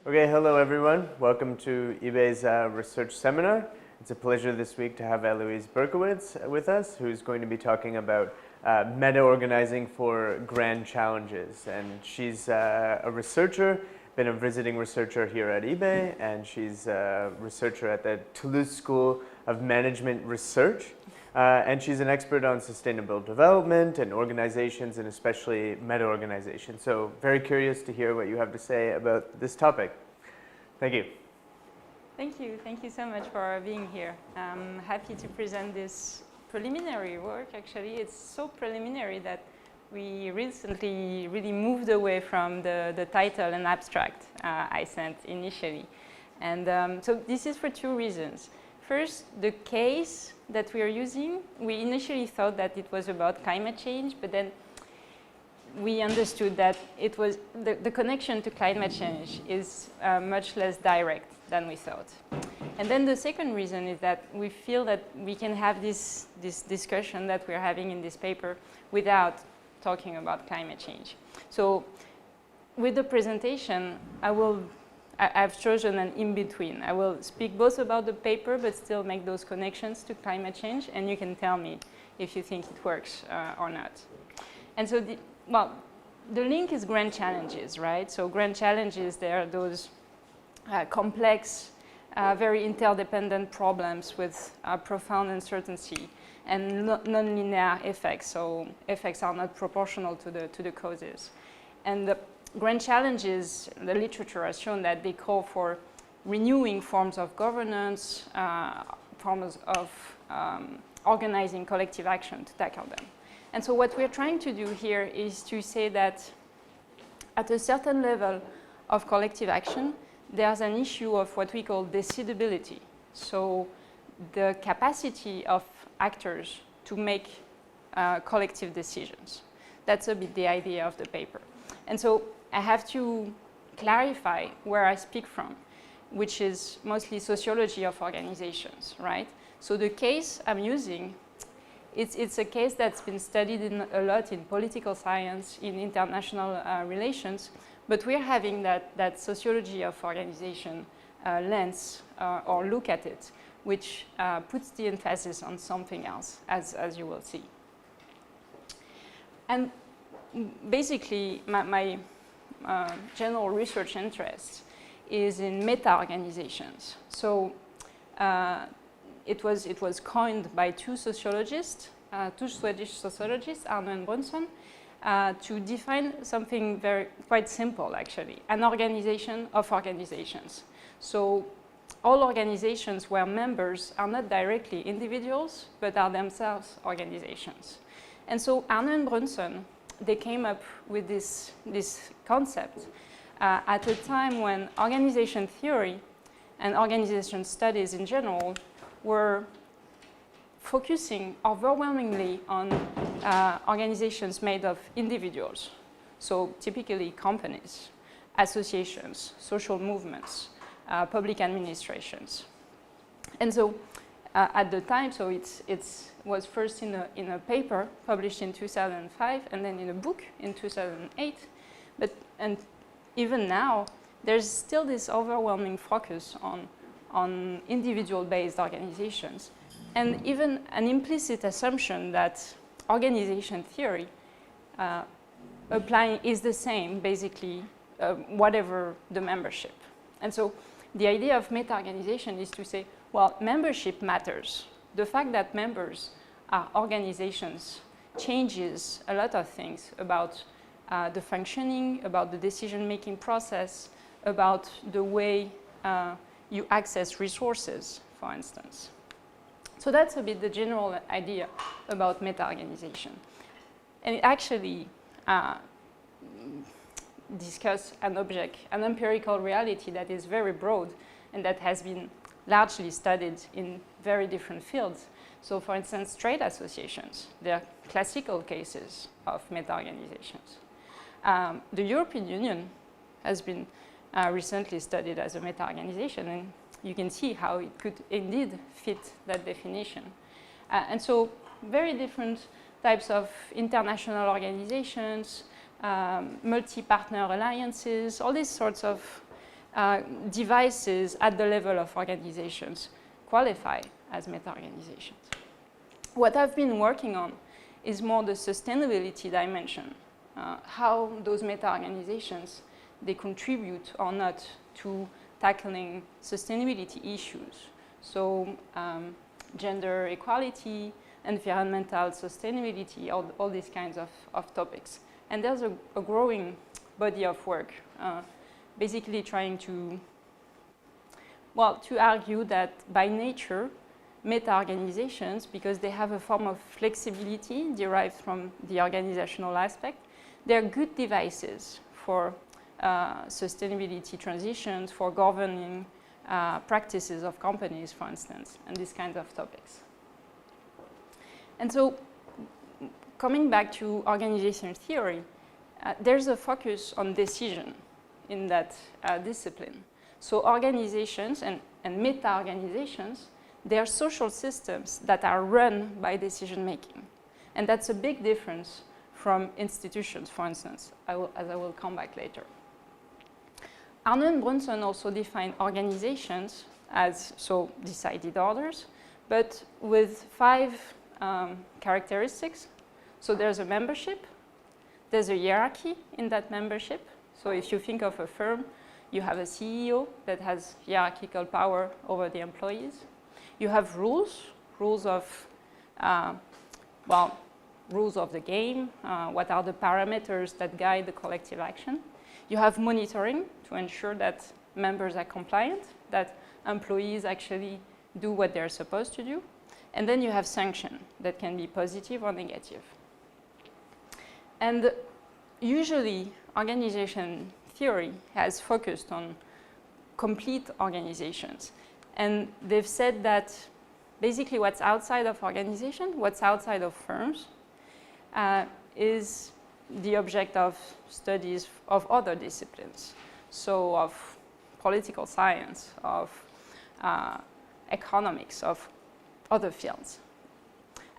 Okay, hello everyone. Welcome to IBEI's research seminar. It's a pleasure this week to have Héloïse Berkowitz with us, who's going to be talking about meta-organizing for grand challenges. And she's a researcher, been a visiting researcher here at IBEI, and she's a researcher at the Toulouse School of Management Research. And she's an expert on sustainable development and organizations, and especially meta-organization. So very curious to hear what you have to say about this topic. Thank you. Thank you. Thank you so much for being here. I'm happy to present this preliminary work. Actually, it's so preliminary that we recently really moved away from the title and abstract I sent initially. And so this is for two reasons. First, the case that we are using, we initially thought that it was about climate change, but then we understood that it was the connection to climate change is much less direct than we thought. And then the second reason is that we feel that we can have this discussion that we're having in this paper without talking about climate change. So with the presentation, I've chosen an in-between. I will speak both about the paper, but still make those connections to climate change, and you can tell me if you think it works or not. And so, the link is grand challenges, right? So grand challenges, they are those complex, very interdependent problems with profound uncertainty and non-linear effects. So effects are not proportional to the causes. And the grand challenges, the literature has shown that they call for renewing forms of governance, forms of organizing collective action to tackle them. And so what we're trying to do here is to say that at a certain level of collective action, there's an issue of what we call decidability. So the capacity of actors to make collective decisions. That's a bit the idea of the paper. And so I have to clarify where I speak from, which is mostly sociology of organizations, right? So the case I'm using, it's a case that's been studied a lot in political science, in international relations, but we're having that sociology of organization lens or look at it, which puts the emphasis on something else, as you will see. And basically, my general research interest is in meta-organizations. So it was coined by two sociologists, two Swedish sociologists, Arno and Brunson, to define something quite simple, actually, an organization of organizations. So all organizations where members are not directly individuals, but are themselves organizations. And so Arno and Brunson, they came up with this concept at a time when organization theory and organization studies in general were focusing overwhelmingly on organizations made of individuals. So typically companies, associations, social movements, public administrations. And so at the time, so it was first in a paper published in 2005 and then in a book in 2008. And even now, there's still this overwhelming focus on individual-based organizations, and even an implicit assumption that organization theory applying is the same, basically, whatever the membership. And so the idea of meta-organization is to say, well, membership matters. The fact that members are organizations changes a lot of things about the functioning, about the decision-making process, about the way you access resources, for instance. So that's a bit the general idea about meta-organization. And it actually discuss an empirical reality that is very broad and that has been largely studied in very different fields. So for instance, trade associations, they're classical cases of meta-organizations. The European Union has been recently studied as a meta-organization, and you can see how it could indeed fit that definition. And so very different types of international organizations, multi-partner alliances, all these sorts of devices at the level of organizations qualify as meta-organizations. What I've been working on is more the sustainability dimension, how those meta-organizations, they contribute or not to tackling sustainability issues. So gender equality, environmental sustainability, all these kinds of topics. And there's a growing body of work basically trying to argue that by nature, meta-organizations, because they have a form of flexibility derived from the organizational aspect, they're good devices for sustainability transitions, for governing practices of companies, for instance, and these kinds of topics. And so, coming back to organization theory, there's a focus on decision in that discipline. So organizations and meta-organizations, they are social systems that are run by decision-making. And that's a big difference from institutions, for instance, as I will come back later. Arnold and Brunson also define organizations as decided orders, but with 5 characteristics. So there's a membership, there's a hierarchy in that membership. So if you think of a firm, you have a CEO that has hierarchical power over the employees. You have rules of the game, what are the parameters that guide the collective action. You have monitoring to ensure that members are compliant, that employees actually do what they're supposed to do. And then you have sanction that can be positive or negative. And usually, organization theory has focused on complete organizations. And they've said that basically what's outside of organization, what's outside of firms, is the object of studies of other disciplines. So of political science, of economics, of other fields.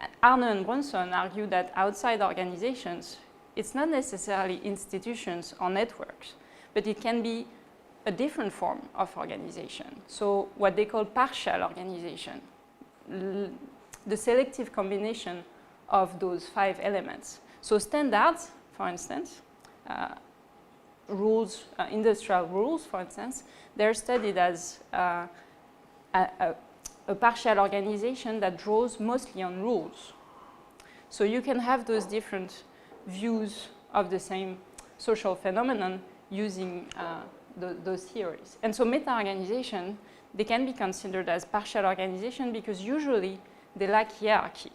And Arnold and Brunson argue that outside organizations, it's not necessarily institutions or networks, but it can be a different form of organization. So what they call partial organization, the selective combination of those 5 elements. So standards, for instance, rules, industrial rules, for instance, they're studied as a partial organization that draws mostly on rules. So you can have those different views of the same social phenomenon using those theories. And so meta-organization, they can be considered as partial organization because usually they lack hierarchy.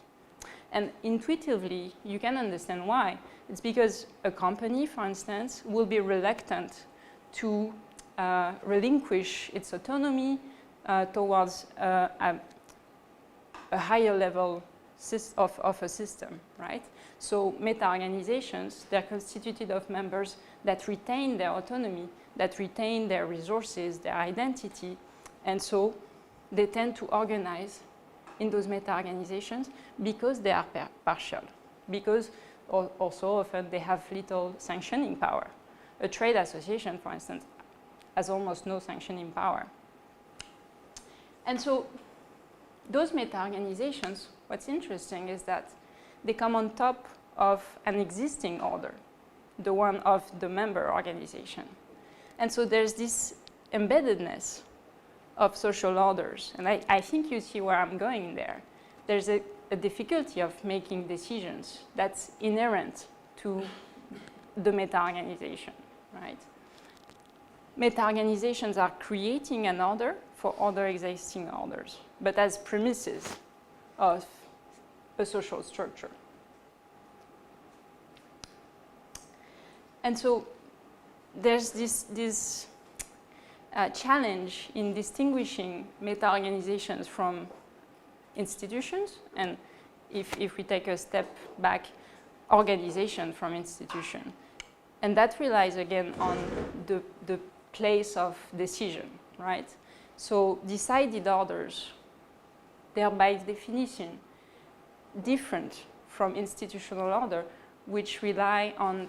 And intuitively, you can understand why. It's because a company, for instance, will be reluctant to relinquish its autonomy towards a higher level of a system, right? So meta-organizations, they're constituted of members that retain their autonomy, that retain their resources, their identity, and so they tend to organize in those meta-organizations because they are partial, because also often they have little sanctioning power. A trade association, for instance, has almost no sanctioning power. And so those meta-organizations, what's interesting is that they come on top of an existing order, the one of the member organization. And so there's this embeddedness of social orders. And I think you see where I'm going there. There's a difficulty of making decisions that's inherent to the meta-organization, right? Meta-organizations are creating an order for other existing orders, but as premises of a social structure. And so there's this challenge in distinguishing meta-organizations from institutions, and if we take a step back, organization from institution. And that relies again on the place of decision, right? So decided orders, they are by definition different from institutional order, which rely on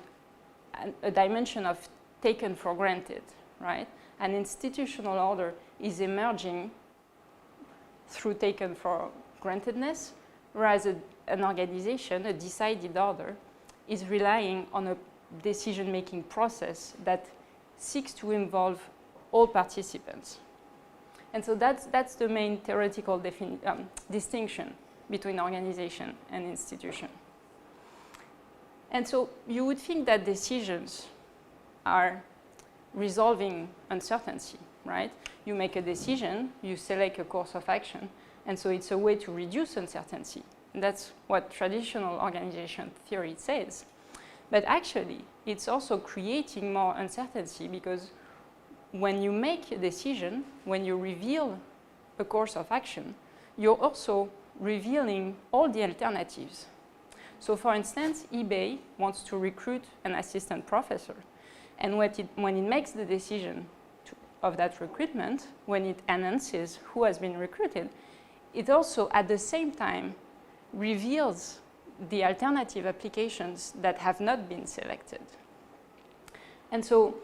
a dimension of taken for granted, right? an institutional order is emerging through taken for grantedness, whereas an organization, a decided order, is relying on a decision-making process that seeks to involve all participants. And so that's the main theoretical distinction between organization and institution. And so you would think that decisions are resolving uncertainty, right? You make a decision, you select a course of action, and so it's a way to reduce uncertainty. And that's what traditional organization theory says. But actually, it's also creating more uncertainty, because when you make a decision, when you reveal a course of action, you're also revealing all the alternatives. So for instance, IBEI wants to recruit an assistant professor. And when it makes the decision of that recruitment, when it announces who has been recruited, it also at the same time reveals the alternative applications that have not been selected. And so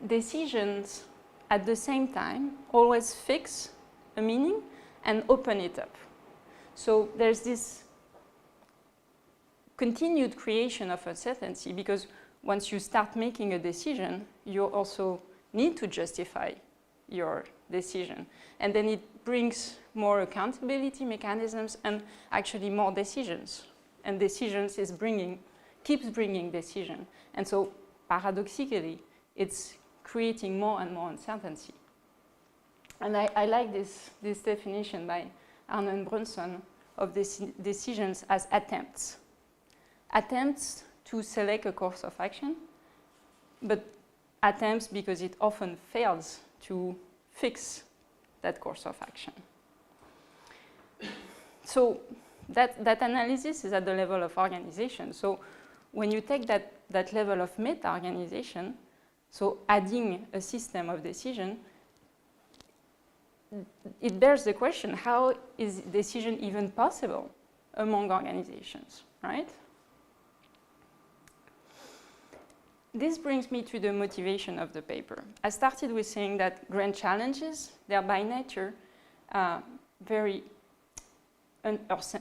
decisions at the same time always fix a meaning and open it up. So there's this continued creation of uncertainty, because once you start making a decision, you also need to justify your decision. And then it brings more accountability mechanisms and actually more decisions. And decisions keeps bringing decision. And so paradoxically, it's creating more and more uncertainty. And I like this definition by Arnold Brunson of decisions as attempts. Attempts to select a course of action, but attempts because it often fails to fix that course of action. So that analysis is at the level of organization. So when you take that level of meta-organization, so adding a system of decision, it bears the question, how is decision even possible among organizations, right? This brings me to the motivation of the paper. I started with saying that grand challenges, they are by nature very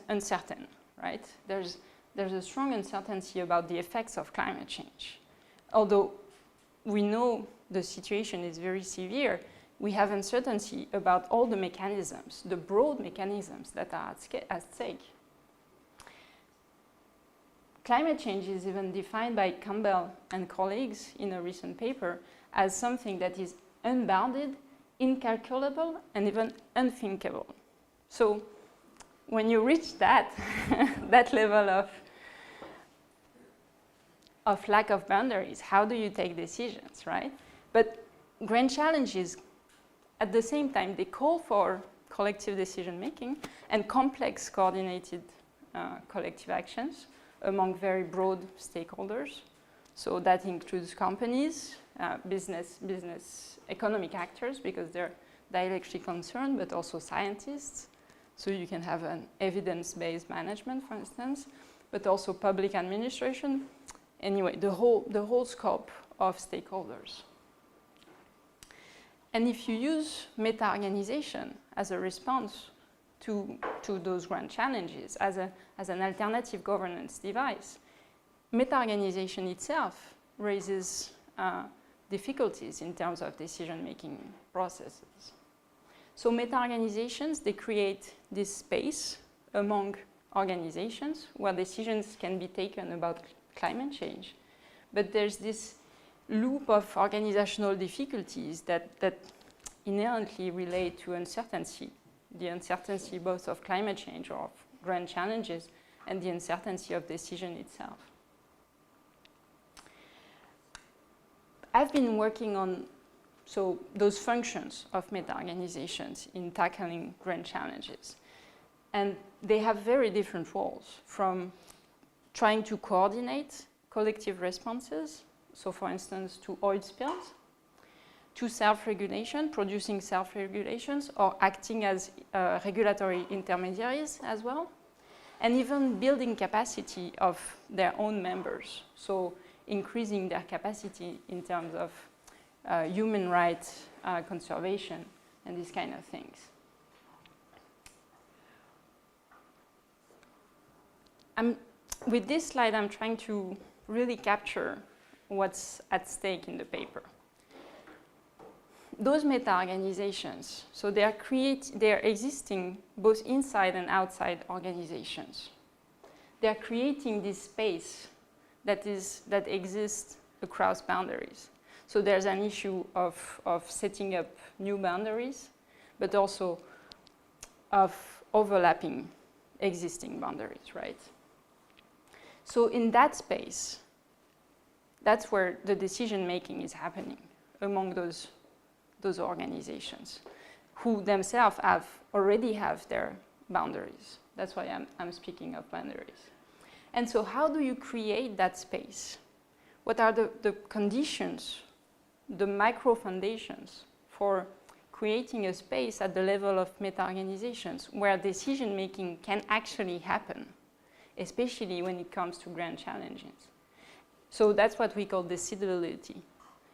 uncertain, right? There's a strong uncertainty about the effects of climate change. Although we know the situation is very severe, we have uncertainty about all the mechanisms, the broad mechanisms that are at stake. Climate change is even defined by Campbell and colleagues in a recent paper as something that is unbounded, incalculable, and even unthinkable. So when you reach that, that level of lack of boundaries, how do you take decisions, right? But grand challenges, at the same time, they call for collective decision-making and complex coordinated collective actions among very broad stakeholders. So that includes companies, business, economic actors, because they're directly concerned, but also scientists. So you can have an evidence-based management, for instance, but also public administration. Anyway, the whole scope of stakeholders. And if you use meta-organization as a response to those grand challenges, as an alternative governance device, meta-organization itself raises difficulties in terms of decision-making processes. So meta-organizations, they create this space among organizations where decisions can be taken about climate change. But there's this loop of organizational difficulties that inherently relate to uncertainty, the uncertainty both of climate change or of grand challenges, and the uncertainty of decision itself. I've been working on those functions of meta-organizations in tackling grand challenges. And they have very different roles, from trying to coordinate collective responses, so for instance, to oil spills, to self-regulation, producing self-regulations, or acting as regulatory intermediaries as well, and even building capacity of their own members, so increasing their capacity in terms of human rights conservation, and these kind of things. With this slide, I'm trying to really capture what's at stake in the paper. Those meta-organizations, so they are existing both inside and outside organizations. They are creating this space that exists across boundaries. So there's an issue of setting up new boundaries, but also of overlapping existing boundaries, right? So in that space, that's where the decision-making is happening among those organizations, who themselves already have their boundaries. That's why I'm speaking of boundaries. And so how do you create that space? What are the conditions, the micro-foundations for creating a space at the level of meta-organizations where decision-making can actually happen, especially when it comes to grand challenges? So that's what we call decidability.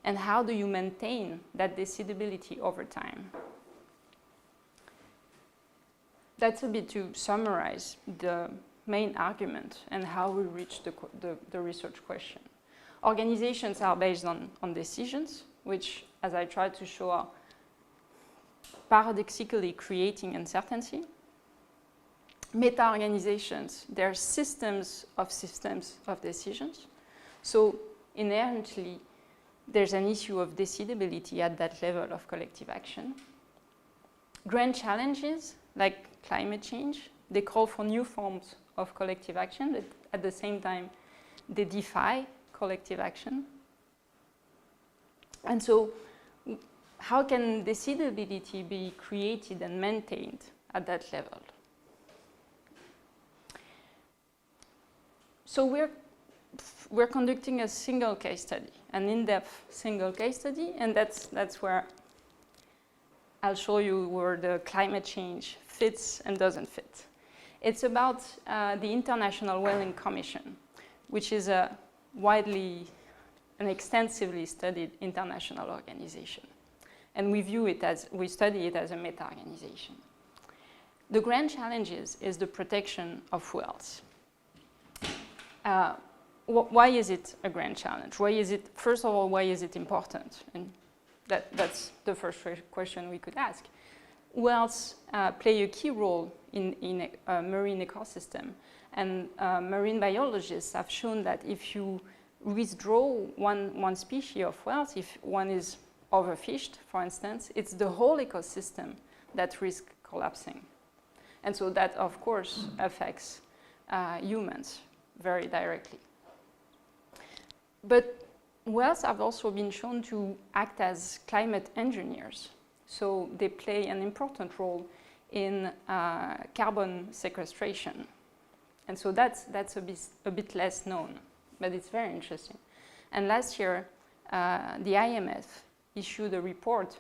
And how do you maintain that decidability over time? That's a bit to summarize the main argument and how we reach the research question. Organizations are based on decisions, which, as I tried to show, are paradoxically creating uncertainty. Meta-organizations, they're systems of decisions. So inherently, there's an issue of decidability at that level of collective action. Grand challenges, like climate change, they call for new forms of collective action, but at the same time, they defy collective action. And so, how can decidability be created and maintained at that level? So we're conducting a single case study, an in-depth single case study, and that's where I'll show you where the climate change fits and doesn't fit. It's about the International Whaling Commission, which is a widely and extensively studied international organization. And we study it as a meta-organization. The grand challenges is the protection of whales. Why is it a grand challenge? First of all, why is it important? And that's the first question we could ask. Whales play a key role in a marine ecosystem. And marine biologists have shown that if you withdraw one species of whales, if one is overfished, for instance, it's the whole ecosystem that risks collapsing. And so that, of course, affects humans very directly. But whales have also been shown to act as climate engineers. So they play an important role in carbon sequestration. And so that's a bit less known, but it's very interesting. And last year, the IMF issued a report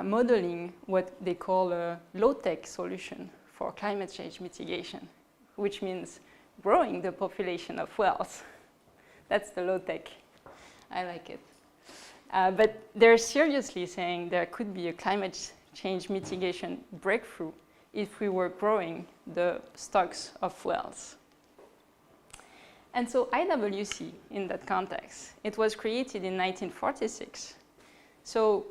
modeling what they call a low-tech solution for climate change mitigation, which means growing the population of whales. That's the low-tech. I like it. But they're seriously saying there could be a climate change mitigation breakthrough if we were growing the stocks of whales. And so IWC, in that context, it was created in 1946. So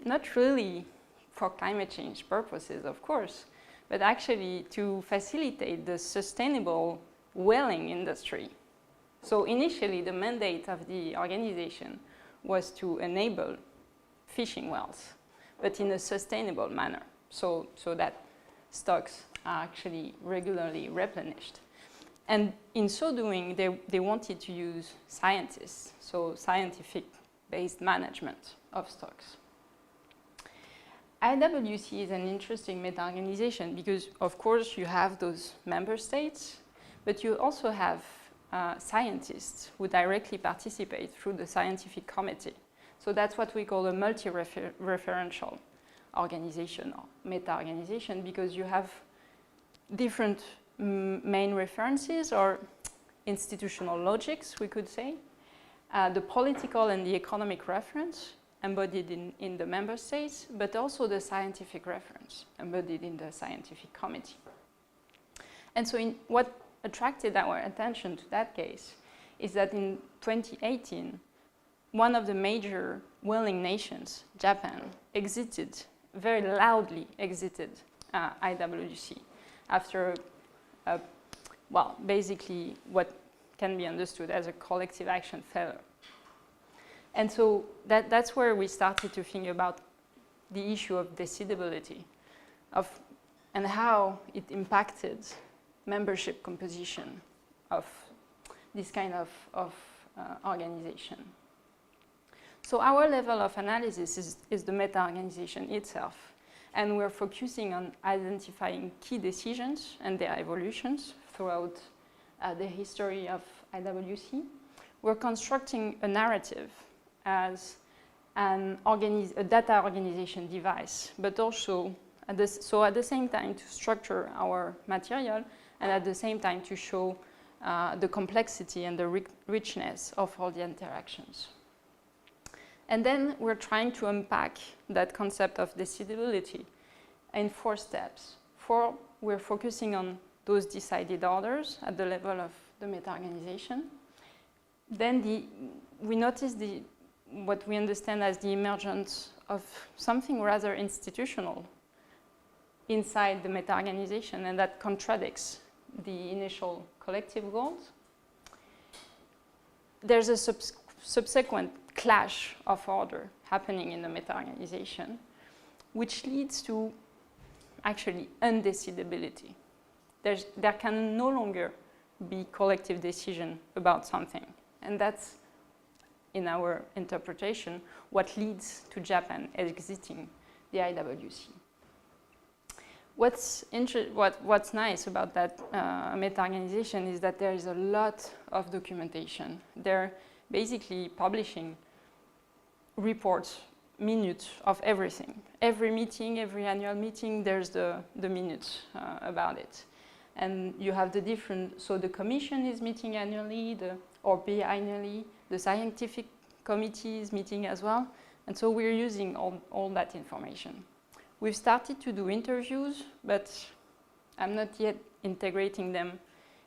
not really for climate change purposes, of course, but actually to facilitate the sustainable whaling industry. So initially, the mandate of the organization was to enable fishing whales, but in a sustainable manner, so that stocks are actually regularly replenished. And in so doing, they wanted to use scientists, so scientific-based management of stocks. IWC is an interesting meta-organization because, of course, you have those member states, but you also have scientists who directly participate through the scientific committee. So that's what we call a multi-referential organization or meta-organization, because you have different main references or institutional logics, we could say, the political and the economic reference, embodied in the member states, but also the scientific reference embodied in the scientific committee. And so what attracted our attention to that case is that in 2018, one of the major whaling nations, Japan, very loudly exited IWC after, basically what can be understood as a collective action failure. And so that's where we started to think about the issue of decidability and how it impacted membership composition of this kind of organization. So our level of analysis is the meta-organization itself. And we're focusing on identifying key decisions and their evolutions throughout the history of IWC. We're constructing a narrative as a data organization device, but also at the same time to structure our material and at the same time to show the complexity and the richness of all the interactions. And then we're trying to unpack that concept of decidability in 4 steps. We're focusing on those decided orders at the level of the meta-organization. Then we notice what we understand as the emergence of something rather institutional inside the meta-organization, and that contradicts the initial collective goals. There's a subsequent clash of order happening in the meta-organization, which leads to actually undecidability. There can no longer be collective decision about something. And that's, in our interpretation, what leads to Japan exiting the IWC. What's nice about that meta-organization is that there is a lot of documentation. They're basically publishing reports, minutes of everything. Every meeting, every annual meeting, there's the minutes about it. And you have the different, so the commission is meeting annually, or biannually, the scientific committee is meeting as well. And so we're using all that information. We've started to do interviews, but I'm not yet integrating them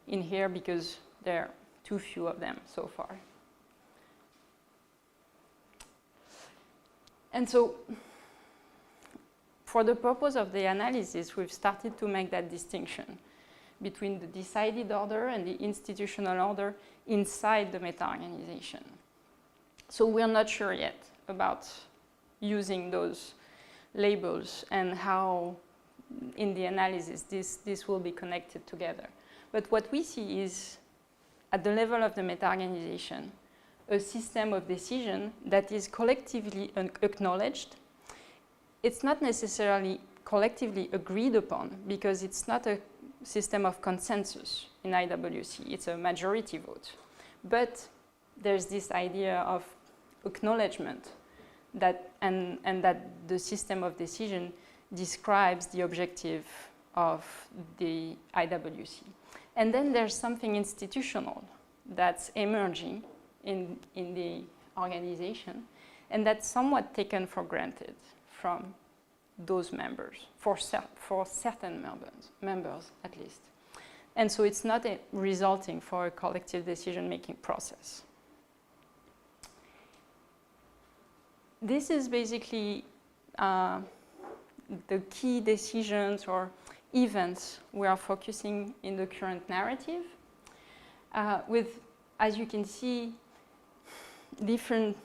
in here because there are too few of them so far. And so, for the purpose of the analysis, we've started to make that distinction between the decided order and the institutional order inside the meta-organization. So we're not sure yet about using those labels and how, in the analysis, this will be connected together. But what we see is, at the level of the meta-organization, a system of decision that is collectively acknowledged. It's not necessarily collectively agreed upon because it's not a system of consensus in IWC. It's a majority vote. But there's this idea of acknowledgement that that the system of decision describes the objective of the IWC. And then there's something institutional that's emerging in the organization, and that's somewhat taken for granted from those members, for certain members at least. And so it's not resulting for a collective decision-making process. This is basically the key decisions or events we are focusing in the current narrative with, as you can see, different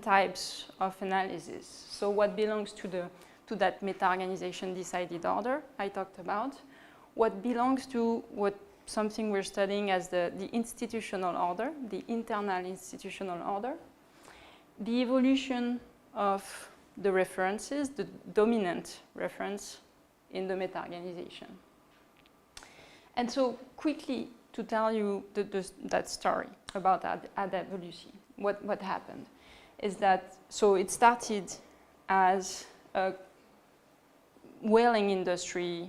types of analysis. So what belongs to that meta-organization decided order I talked about, what belongs to something we're studying as the institutional order, the internal institutional order, the evolution of the references, the dominant reference in the meta-organization. And so quickly to tell you that story about IWC, what happened is that, so it started as a whaling industry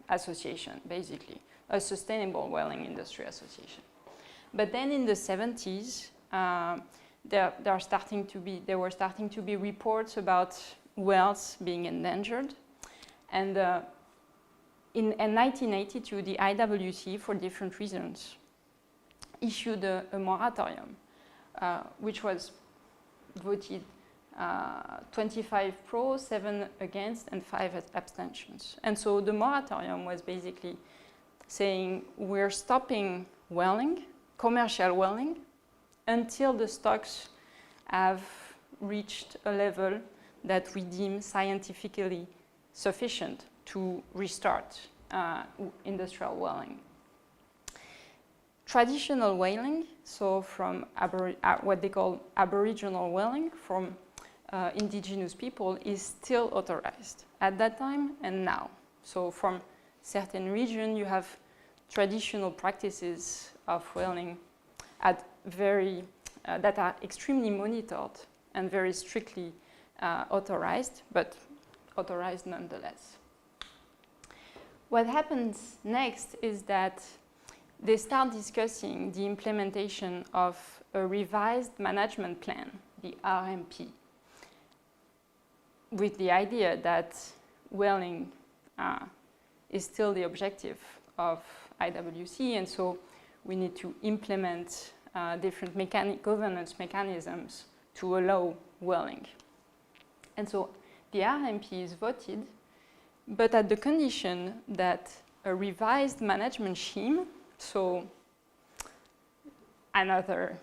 association, basically, a sustainable whaling industry association. But then in the 70s, there were starting to be reports about whales being endangered. And in 1982, the IWC, for different reasons, issued a moratorium, which was voted 25 pro, 7 against, and 5 abstentions. And so the moratorium was basically saying we're stopping whaling, commercial whaling, until the stocks have reached a level that we deem scientifically sufficient to restart industrial whaling. Traditional whaling, so from what they call aboriginal whaling, from indigenous people, is still authorized at that time and now. So from certain regions, you have traditional practices of whaling at that are extremely monitored and very strictly authorized, but authorized nonetheless. What happens next is that they start discussing the implementation of a revised management plan, the RMP, with the idea that whaling is still the objective of IWC, and so we need to implement different governance mechanisms to allow whaling. And so the RMP is voted, but at the condition that a revised management scheme, so another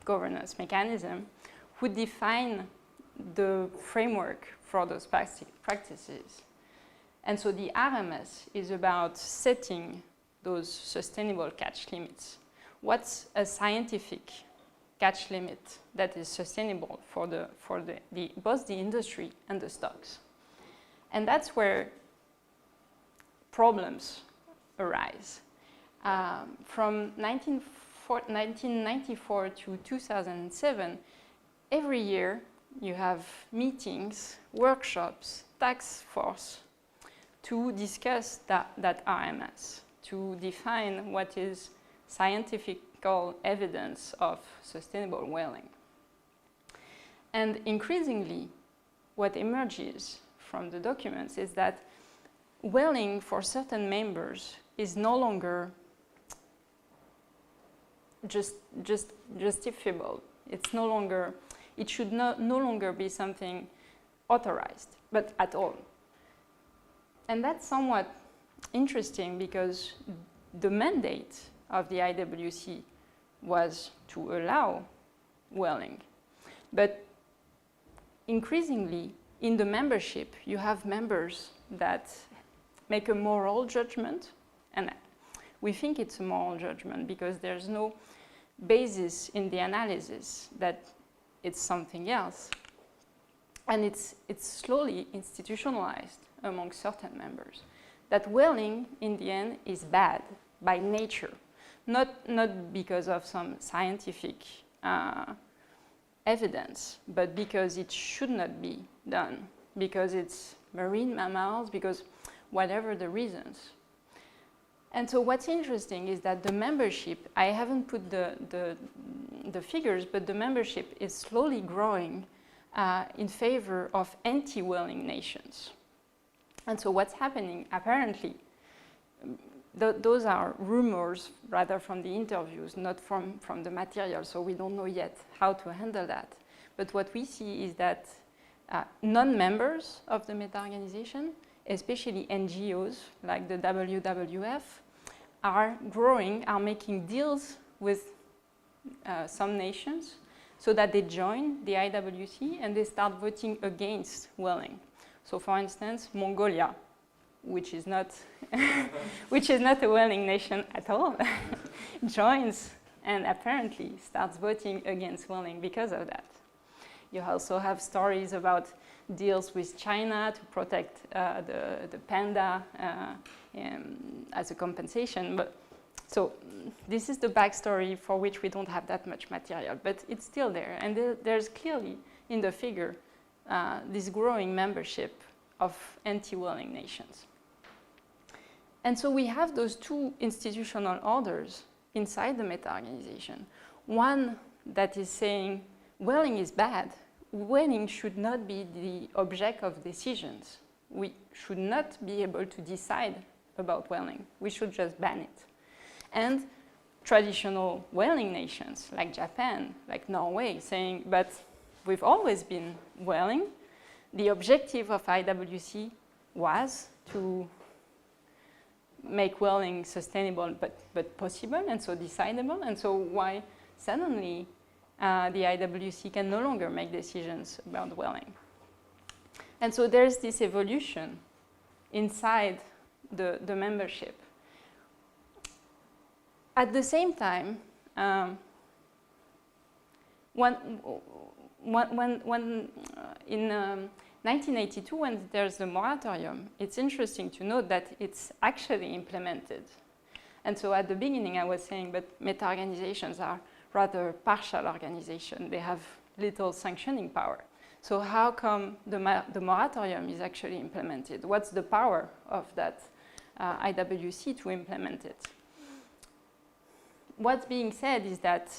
governance mechanism, would define the framework for those practices. And so the RMS is about setting those sustainable catch limits. What's a scientific catch limit that is sustainable for both the industry and the stocks? And that's where problems arise. From 1994 to 2007, every year you have meetings, workshops, task force to discuss that RMS, to define what is scientific evidence of sustainable whaling. And increasingly, what emerges from the documents is that whaling for certain members is no longer just justifiable. It's no longer, it should no longer be something authorized, but at all. And that's somewhat interesting because the mandate of the IWC was to allow whaling. But increasingly, in the membership, you have members that make a moral judgment, and we think it's a moral judgment because there's no basis in the analysis that it's something else. And it's slowly institutionalized among certain members that whaling, in the end, is bad by nature, not because of some scientific evidence, but because it should not be done, because it's marine mammals, because whatever the reasons. And so what's interesting is that the membership, I haven't put the figures, but the membership is slowly growing in favor of anti-whaling nations. And so what's happening, apparently, those are rumors rather from the interviews, not from the material, so we don't know yet how to handle that. But what we see is that non-members of the Meta-Organization, especially NGOs like the WWF, are growing, are making deals with some nations so that they join the IWC and they start voting against whaling. So for instance, Mongolia, which is not a whaling nation at all, joins and apparently starts voting against whaling because of that. You also have stories about deals with China to protect the panda as a compensation. But so this is the backstory for which we don't have that much material, but it's still there. And there's clearly in the figure this growing membership of anti-whaling nations. And so we have those two institutional orders inside the Meta-Organization. One that is saying whaling is bad. Whaling should not be the object of decisions. We should not be able to decide about whaling. We should just ban it. And traditional whaling nations like Japan, like Norway, saying, but we've always been whaling. The objective of IWC was to make whaling sustainable but possible and so decidable. And so why suddenly the IWC can no longer make decisions about whaling? And so there's this evolution inside the membership. At the same time, in 1982, when there's the moratorium, it's interesting to note that it's actually implemented. And so at the beginning, I was saying, but meta-organizations are rather partial organizations. They have little sanctioning power. So how come the moratorium is actually implemented? What's the power of that IWC to implement it? What's being said is that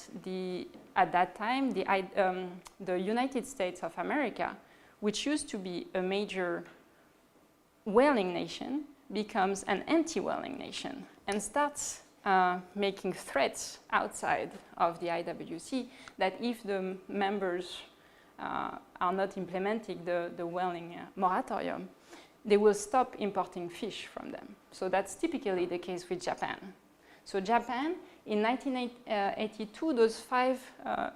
at that time, the United States of America, which used to be a major whaling nation, becomes an anti-whaling nation and starts making threats outside of the IWC that if the members are not implementing the whaling moratorium, they will stop importing fish from them. So that's typically the case with Japan. So Japan, in 1982,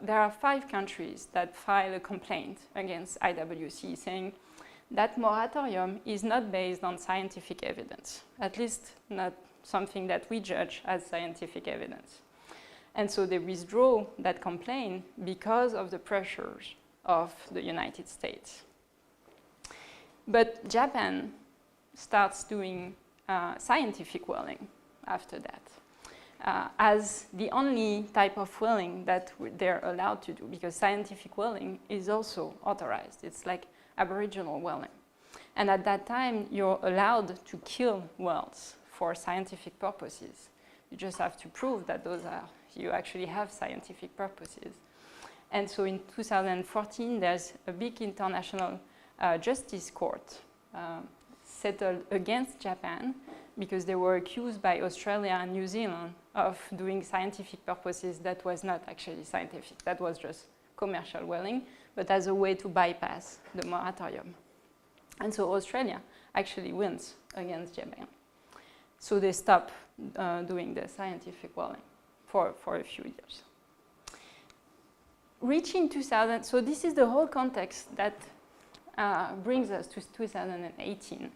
there are 5 countries that file a complaint against IWC saying that moratorium is not based on scientific evidence, at least not something that we judge as scientific evidence. And so they withdraw that complaint because of the pressures of the United States. But Japan starts doing scientific whaling after that. As the only type of whaling that they're allowed to do, because scientific whaling is also authorized. It's like Aboriginal whaling. And at that time, you're allowed to kill whales for scientific purposes. You just have to prove that you actually have scientific purposes. And so in 2014, there's a big international justice court settled against Japan because they were accused by Australia and New Zealand of doing scientific purposes that was not actually scientific. That was just commercial whaling, but as a way to bypass the moratorium. And so Australia actually wins against Japan. So they stop doing the scientific whaling for a few years. Reaching 2000, so this is the whole context that brings us to 2018.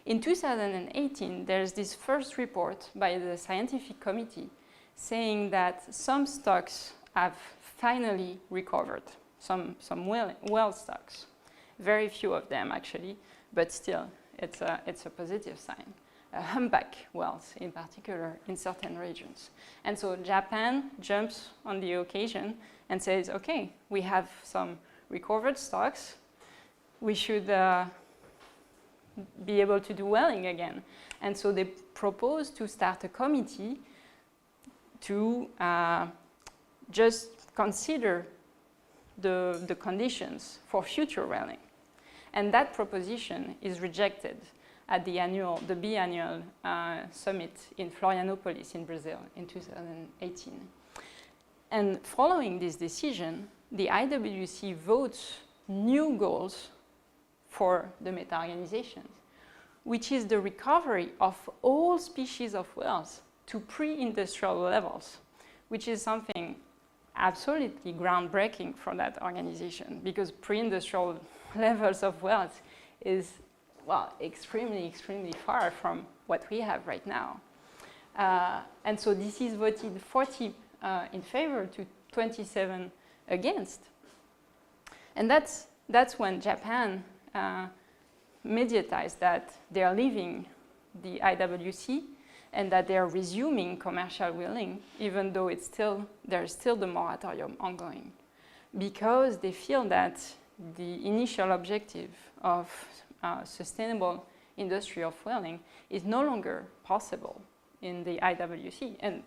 In 2018, there's this first report by the scientific committee saying that some stocks have finally recovered, some whale stocks. Very few of them, actually, but still, it's a positive sign. Humpback whales, in particular, in certain regions. And so Japan jumps on the occasion and says, okay, we have some recovered stocks. We should be able to do whaling again. And so they propose to start a committee to just consider the conditions for future whaling. And that proposition is rejected at the biannual summit in Florianopolis in Brazil in 2018. And following this decision, the IWC votes new goals for the meta-organizations, which is the recovery of all species of whales to pre-industrial levels, which is something absolutely groundbreaking for that organization, because pre-industrial levels of whales is, well, extremely, extremely far from what we have right now. And so this is voted 40 in favor to 27 against. And that's when Japan mediatized that they are leaving the IWC and that they are resuming commercial whaling, even though there's still the moratorium ongoing, because they feel that the initial objective of sustainable industry of whaling is no longer possible in the IWC. And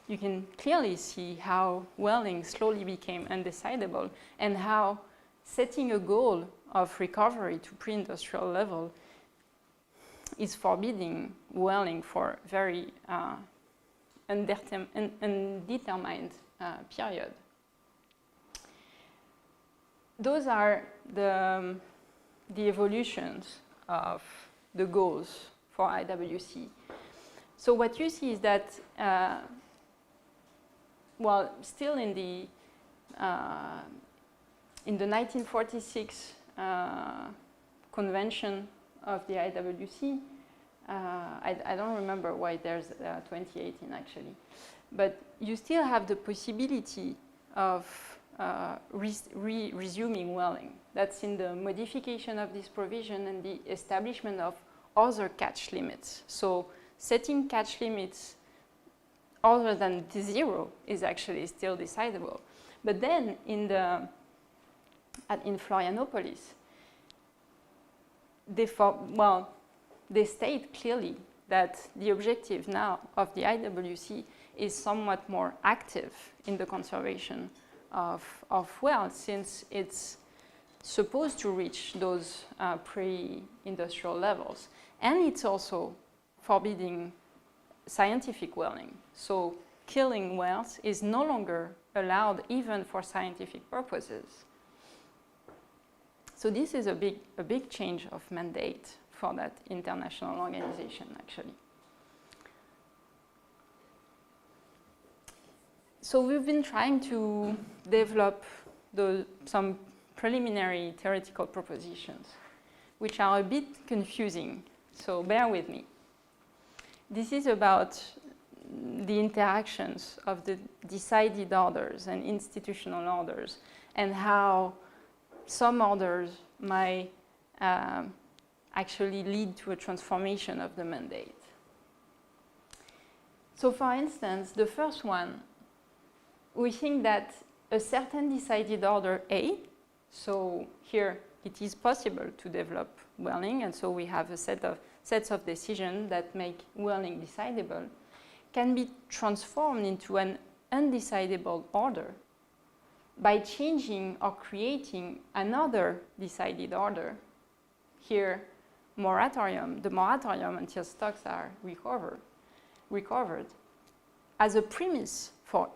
you can clearly see how welding slowly became undecidable and how setting a goal of recovery to pre-industrial level is forbidding welding for very undetermined period. Those are the evolutions of the goals for IWC. So what you see is that, well, still in the 1946 convention of the IWC, I don't remember why there's 2018 actually, but you still have the possibility of resuming welding. That's in the modification of this provision and the establishment of other catch limits. So setting catch limits other than the 0 is actually still decidable. But then in Florianopolis, they state clearly that the objective now of the IWC is somewhat more active in the conservation of welds, since it's supposed to reach those pre-industrial levels. And it's also forbidding scientific welding. So killing welds is no longer allowed even for scientific purposes. So this is a big change of mandate for that international organization, actually. So we've been trying to develop some preliminary theoretical propositions, which are a bit confusing, so bear with me. This is about the interactions of the decided orders and institutional orders, and how some orders might actually lead to a transformation of the mandate. So for instance, the first one, we think that a certain decided order A, so here it is possible to develop welding, and so we have a sets of decisions that make welding decidable, can be transformed into an undecidable order by changing or creating another decided order. Here, the moratorium until stocks are recovered as a premise for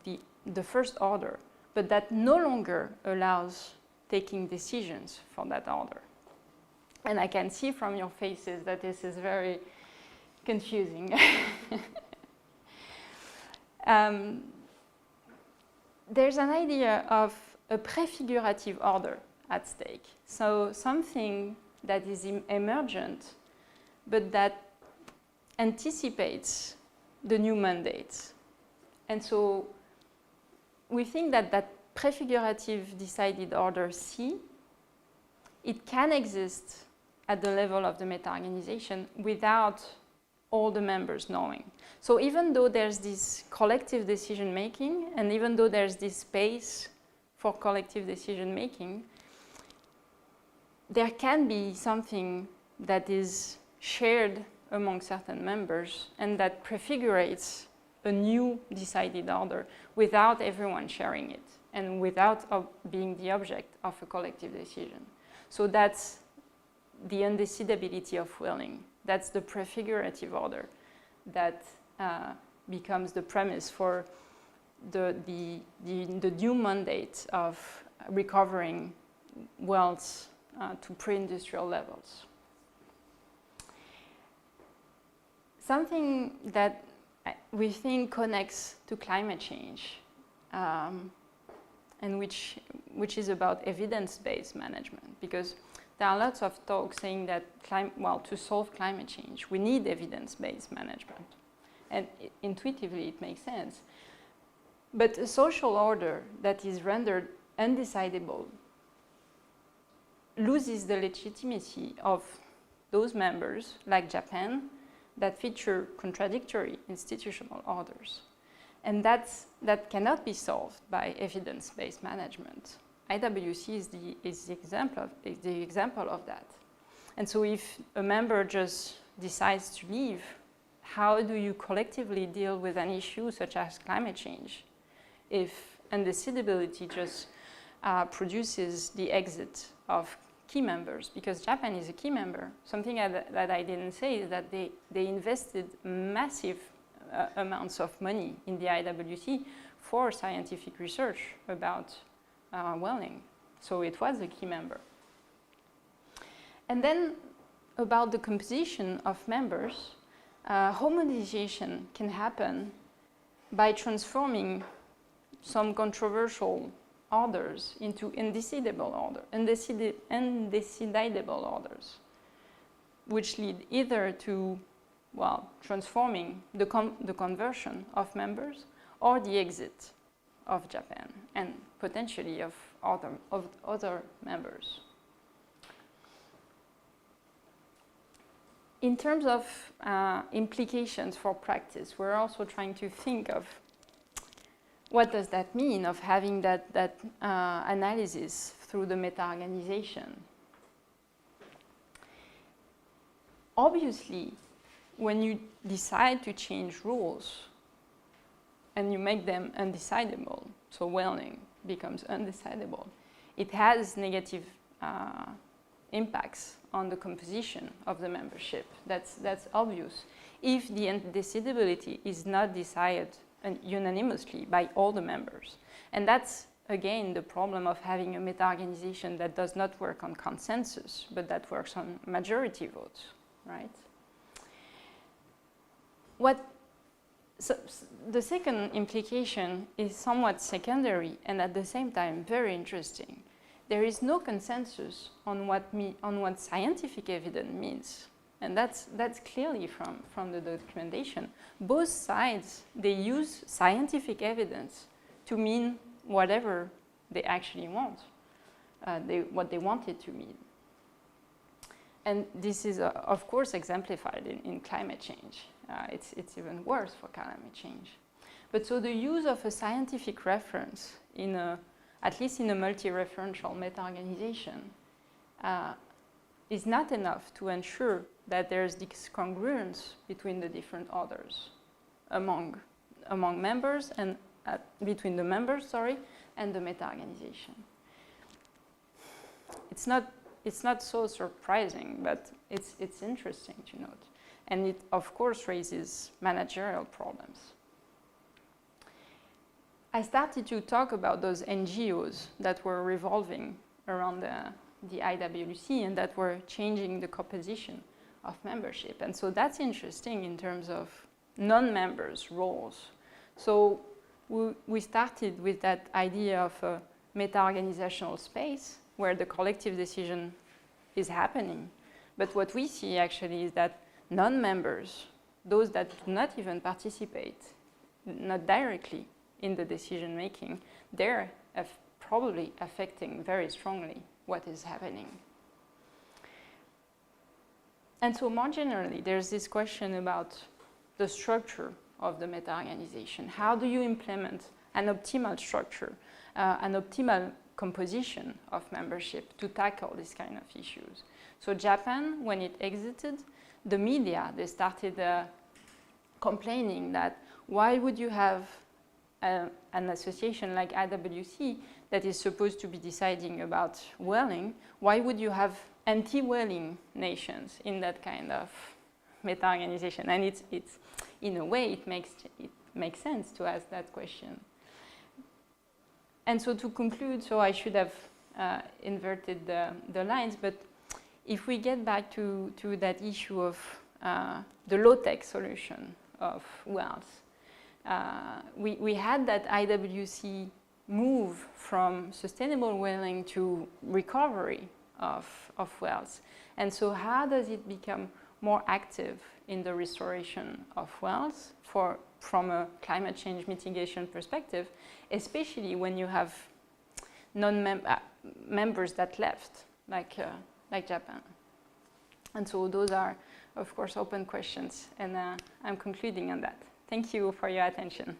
the first order, but that no longer allows taking decisions for that order. And I can see from your faces that this is very confusing. There's an idea of a prefigurative order at stake. So something that is emergent, but that anticipates the new mandates. And so we think that that prefigurative decided order C, it can exist at the level of the meta-organization without all the members knowing. So even though there's this collective decision making, and even though there's this space for collective decision making, there can be something that is shared among certain members and that prefigurates a new decided order without everyone sharing it and without being the object of a collective decision. So that's the undecidability of welding. That's the prefigurative order that becomes the premise for the new mandate of recovering welds to pre-industrial levels. Something that we think connects to climate change, and which is about evidence-based management, because there are lots of talks saying that to solve climate change, we need evidence-based management. And intuitively, it makes sense. But a social order that is rendered undecidable loses the legitimacy of those members, like Japan, that feature contradictory institutional orders. And that cannot be solved by evidence-based management. IWC is the example of that. And so if a member just decides to leave, how do you collectively deal with an issue such as climate change if undecidability just produces the exit of key members? Because Japan is a key member. Something that I didn't say is that they invested massive amounts of money in the IWC for scientific research about whaling. So it was a key member. And then about the composition of members, homogenization can happen by transforming some controversial orders into undecidable orders, which lead either to, well, transforming the conversion of members or the exit of Japan and potentially of other members. In terms of implications for practice, we're also trying to think of what does that mean of having that analysis through the meta-organization. Obviously, when you decide to change rules and you make them undecidable, so whaling becomes undecidable, it has negative impacts on the composition of the membership. That's obvious. If the undecidability is not decided unanimously by all the members. And that's, again, the problem of having a meta-organization that does not work on consensus, but that works on majority votes, right? So the second implication is somewhat secondary and at the same time very interesting. There is no consensus on what scientific evidence means. And that's clearly from the documentation. Both sides, they use scientific evidence to mean whatever they actually want, what they want it to mean. And this is, of course, exemplified in climate change. It's even worse for climate change. But so the use of a scientific reference, at least in a multi-referential meta-organization, is not enough to ensure that there's this congruence between the different orders among members and between the members, and the meta-organization. It's not so surprising, but it's interesting to note. And it, of course, raises managerial problems. I started to talk about those NGOs that were revolving around the IWC and that were changing the composition of membership. And so that's interesting in terms of non-members' roles. So we started with that idea of a meta-organizational space where the collective decision is happening. But what we see actually is that non-members, those that do not even participate, not directly in the decision making, they're probably affecting very strongly what is happening. And so more generally, there's this question about the structure of the meta-organization. How do you implement an optimal structure, an optimal composition of membership to tackle this kind of issues? So Japan, when it exited, the media, they started complaining that why would you have an association like IWC that is supposed to be deciding about whaling, why would you have anti-whaling nations in that kind of meta-organization? And it's in a way, it makes sense to ask that question. And so to conclude, so I should have inverted the lines, but if we get back to that issue of the low-tech solution of whales, we had that IWC move from sustainable whaling to recovery of whales. And so how does it become more active in the restoration of whales from a climate change mitigation perspective, especially when you have members that left, like Japan. And so those are, of course, open questions, and I'm concluding on that. Thank you for your attention.